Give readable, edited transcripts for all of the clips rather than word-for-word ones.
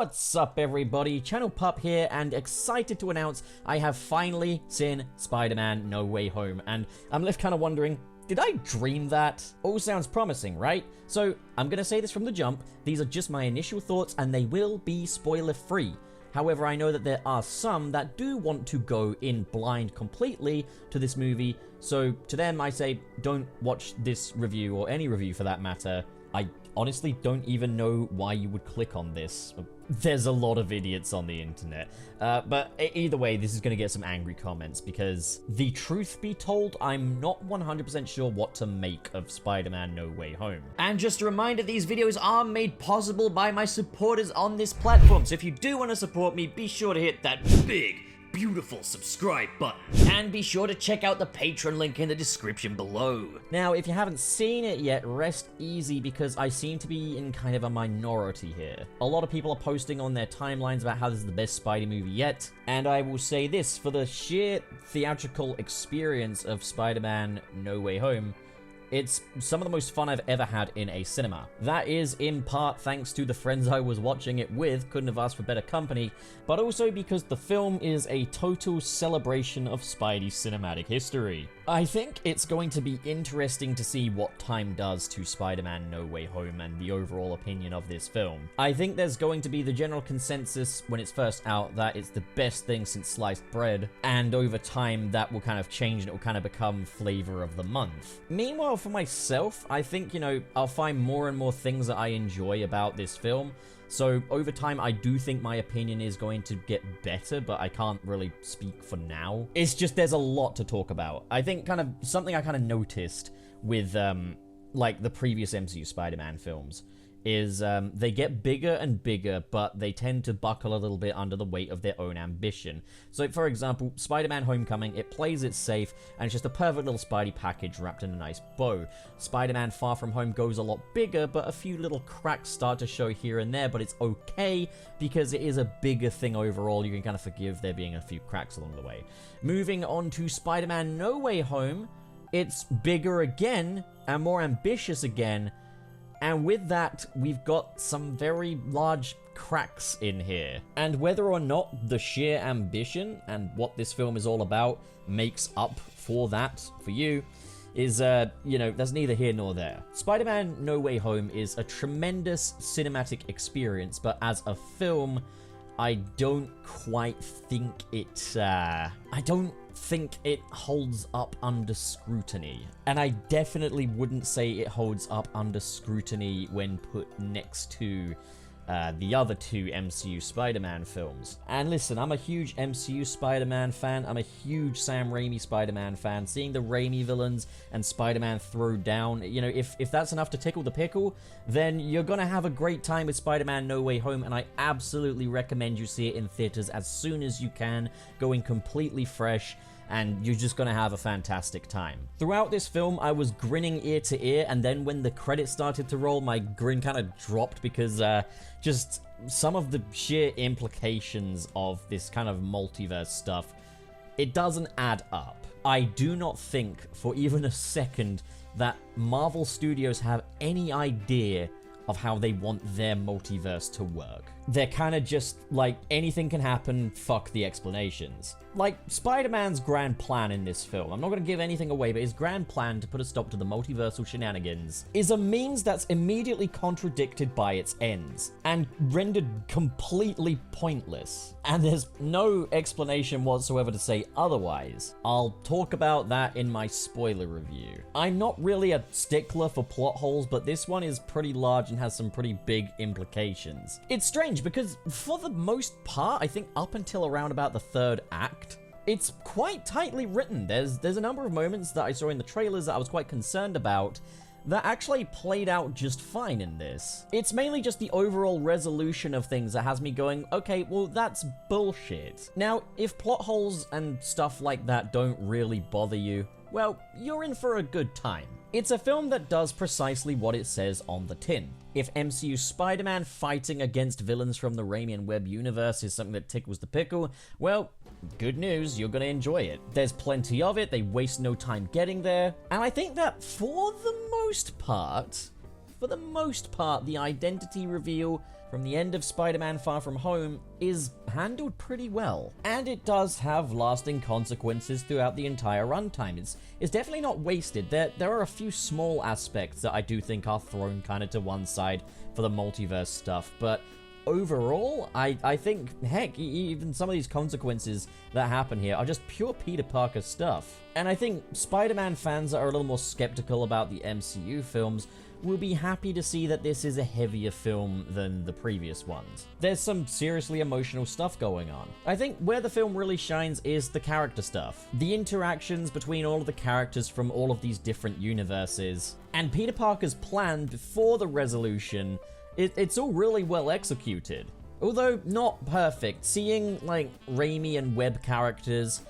What's up everybody, Channel Pup here, and excited to announce I have finally seen Spider-Man No Way Home, and I'm left kind of wondering, did I dream that? All sounds promising, right? So, I'm gonna say this from the jump, these are just my initial thoughts and they will be spoiler free. However, I know that there are some that do want to go in blind completely to this movie, so to them I say, don't watch this review, or any review for that matter. I honestly don't even know why you would click on this. There's a lot of idiots on the internet. But either way, this is going to get some angry comments because, the truth be told, I'm not 100% sure what to make of Spider-Man No Way Home. And just a reminder, these videos are made possible by my supporters on this platform, so if you do want to support me, be sure to hit that big, beautiful subscribe button. And be sure to check out the Patreon link in the description below. Now, if you haven't seen it yet, rest easy because I seem to be in kind of a minority here. A lot of people are posting on their timelines about how this is the best Spidey movie yet, and I will say this, for the sheer theatrical experience of Spider-Man No Way Home, it's some of the most fun I've ever had in a cinema. That is in part thanks to the friends I was watching it with, couldn't have asked for better company, but also because the film is a total celebration of Spidey's cinematic history. I think it's going to be interesting to see what time does to Spider-Man No Way Home and the overall opinion of this film. I think there's going to be the general consensus when it's first out that it's the best thing since sliced bread, and over time that will kind of change and it will kind of become flavor of the month. Meanwhile, for myself, I think, I'll find more and more things that I enjoy about this film. So over time, I do think my opinion is going to get better, but I can't really speak for now. It's just there's a lot to talk about. I think kind of something I kind of noticed with like the previous MCU Spider-Man films is they get bigger and bigger, but they tend to buckle a little bit under the weight of their own ambition. So, for example, Spider-Man Homecoming, it plays it safe, and it's just a perfect little Spidey package wrapped in a nice bow. Spider-Man Far From Home goes a lot bigger, but a few little cracks start to show here and there, but it's okay, because it is a bigger thing overall. You can kind of forgive there being a few cracks along the way. Moving on to Spider-Man No Way Home, it's bigger again, and more ambitious again, and with that, we've got some very large cracks in here. And whether or not the sheer ambition and what this film is all about makes up for that for you is, that's neither here nor there. Spider-Man No Way Home is a tremendous cinematic experience, but as a film, I don't quite think it holds up under scrutiny. And I definitely wouldn't say it holds up under scrutiny when put next to the other two MCU Spider-Man films. And listen, I'm a huge MCU Spider-Man fan. I'm a huge Sam Raimi Spider-Man fan. Seeing the Raimi villains and Spider-Man throw down, if that's enough to tickle the pickle, then you're gonna have a great time with Spider-Man No Way Home, and I absolutely recommend you see it in theaters as soon as you can, going completely fresh, and you're just gonna have a fantastic time. Throughout this film, I was grinning ear to ear, and then when the credits started to roll, my grin kind of dropped because just some of the sheer implications of this kind of multiverse stuff, it doesn't add up. I do not think for even a second that Marvel Studios have any idea of how they want their multiverse to work. They're kind of just like, anything can happen, fuck the explanations. Like, Spider-Man's grand plan in this film, I'm not going to give anything away, but his grand plan to put a stop to the multiversal shenanigans is a means that's immediately contradicted by its ends, and rendered completely pointless. And there's no explanation whatsoever to say otherwise. I'll talk about that in my spoiler review. I'm not really a stickler for plot holes, but this one is pretty large and has some pretty big implications. It's strange because for the most part, I think up until around about the third act, it's quite tightly written. There's a number of moments that I saw in the trailers that I was quite concerned about that actually played out just fine in this. It's mainly just the overall resolution of things that has me going, okay, well, that's bullshit. Now, if plot holes and stuff like that don't really bother you, well, you're in for a good time. It's a film that does precisely what it says on the tin. If MCU Spider-Man fighting against villains from the Raimi and Webb universe is something that tickles the pickle, well, good news, you're gonna enjoy it. There's plenty of it, they waste no time getting there, and I think that for the most part, the identity reveal from the end of Spider-Man Far From Home is handled pretty well. And it does have lasting consequences throughout the entire runtime. It's definitely not wasted. There are a few small aspects that I do think are thrown kind of to one side for the multiverse stuff, but overall, I think, heck, even some of these consequences that happen here are just pure Peter Parker stuff. And I think Spider-Man fans that are a little more skeptical about the MCU films will be happy to see that this is a heavier film than the previous ones. There's some seriously emotional stuff going on. I think where the film really shines is the character stuff. The interactions between all of the characters from all of these different universes, and Peter Parker's plan before the resolution. It's all really well executed. Although not perfect, seeing like Raimi and Webb characters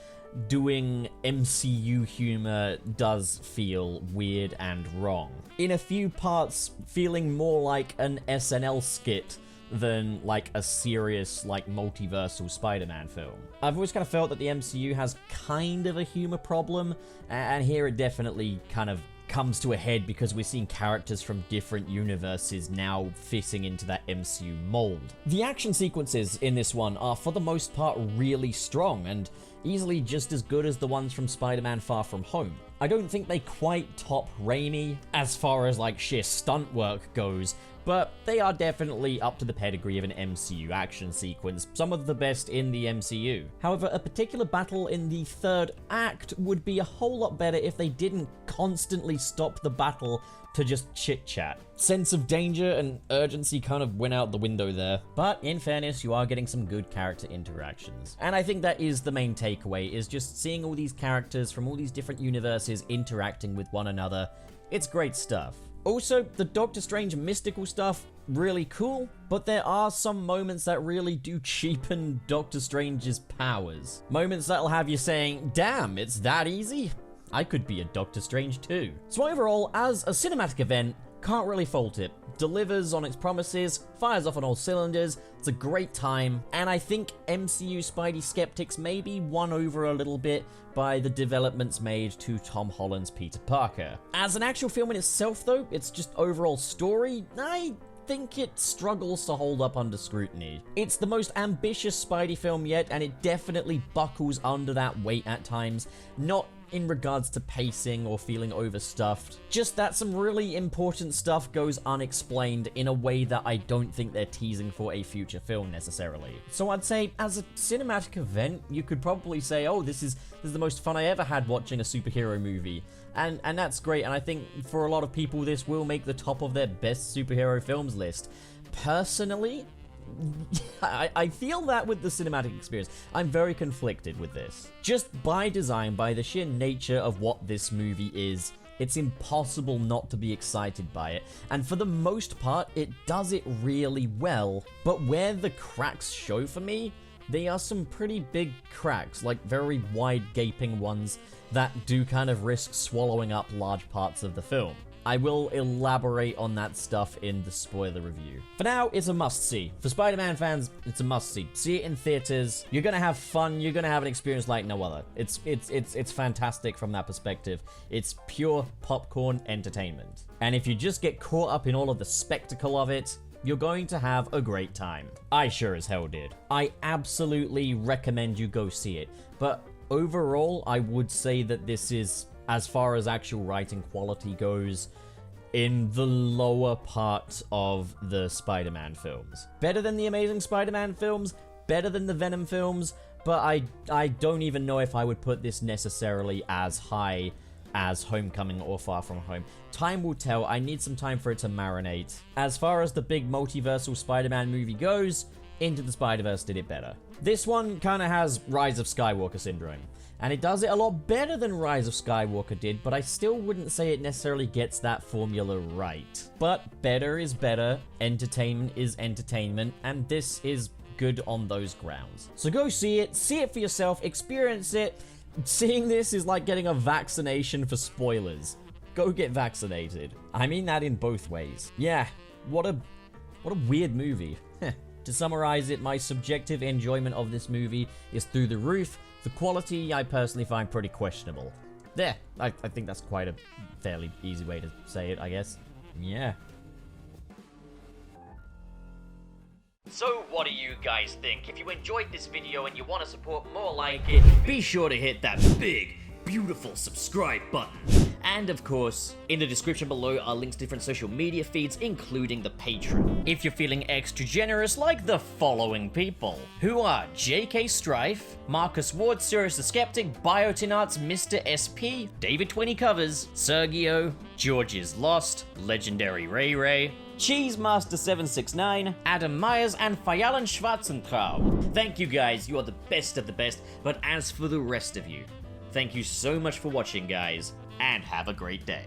doing MCU humor does feel weird and wrong. In a few parts, feeling more like an SNL skit than like a serious, like, multiversal Spider-Man film. I've always kind of felt that the MCU has kind of a humor problem, and here it definitely kind of comes to a head because we're seeing characters from different universes now fitting into that MCU mold. The action sequences in this one are for the most part really strong and easily just as good as the ones from Spider-Man Far From Home. I don't think they quite top Raimi as far as like sheer stunt work goes, but they are definitely up to the pedigree of an MCU action sequence, some of the best in the MCU. However, a particular battle in the third act would be a whole lot better if they didn't constantly stop the battle to just chit-chat. Sense of danger and urgency kind of went out the window there. But in fairness, you are getting some good character interactions. And I think that is the main takeaway, is just seeing all these characters from all these different universes interacting with one another. It's great stuff. Also, the Doctor Strange mystical stuff, really cool, but there are some moments that really do cheapen Doctor Strange's powers. Moments that'll have you saying, damn, it's that easy? I could be a Doctor Strange too. So overall, as a cinematic event, can't really fault it. Delivers on its promises, fires off on all cylinders, it's a great time, and I think MCU Spidey skeptics may be won over a little bit by the developments made to Tom Holland's Peter Parker. As an actual film in itself though, it's just overall story, I think it struggles to hold up under scrutiny. It's the most ambitious Spidey film yet, and it definitely buckles under that weight at times, not in regards to pacing or feeling overstuffed, just that some really important stuff goes unexplained in a way that I don't think they're teasing for a future film necessarily. So I'd say, as a cinematic event, you could probably say, oh, this is the most fun I ever had watching a superhero movie. And that's great, and I think for a lot of people this will make the top of their best superhero films list. Personally, I feel that with the cinematic experience. I'm very conflicted with this. Just by design, by the sheer nature of what this movie is, it's impossible not to be excited by it. And for the most part, it does it really well. But where the cracks show for me, they are some pretty big cracks, like very wide gaping ones that do kind of risk swallowing up large parts of the film. I will elaborate on that stuff in the spoiler review. For now, it's a must-see. For Spider-Man fans, it's a must-see. See it in theaters. You're gonna have fun. You're gonna have an experience like no other. It's fantastic from that perspective. It's pure popcorn entertainment. And if you just get caught up in all of the spectacle of it, you're going to have a great time. I sure as hell did. I absolutely recommend you go see it. But overall, I would say that this is, as far as actual writing quality goes, in the lower part of the Spider-Man films. Better than the Amazing Spider-Man films, better than the Venom films, but I don't even know if I would put this necessarily as high as Homecoming or Far From Home. Time will tell. I need some time for it to marinate. As far as the big multiversal Spider-Man movie goes, Into the Spider-Verse did it better. This one kind of has Rise of Skywalker syndrome, and it does it a lot better than Rise of Skywalker did, but I still wouldn't say it necessarily gets that formula right. But better is better, entertainment is entertainment, and this is good on those grounds. So go see it for yourself, experience it. Seeing this is like getting a vaccination for spoilers. Go get vaccinated. I mean that in both ways. Yeah, what a weird movie. To summarize it, my subjective enjoyment of this movie is through the roof. The quality I personally find pretty questionable. There, I think that's quite a fairly easy way to say it, I guess. Yeah. So what do you guys think? If you enjoyed this video and you want to support more like it, be sure to hit that big, beautiful subscribe button. And of course, in the description below are links to different social media feeds, including the Patreon. If you're feeling extra generous, like the following people, who are JK Strife, Marcus Ward, Sirius the Skeptic, Biotinarts, Mr. SP, David 20 Covers, Sergio, George is Lost, Legendary Ray Ray, Cheesemaster769, Adam Myers, and Fayalan Schwarzentraub. Thank you guys, you are the best of the best, but as for the rest of you, thank you so much for watching, guys, and have a great day.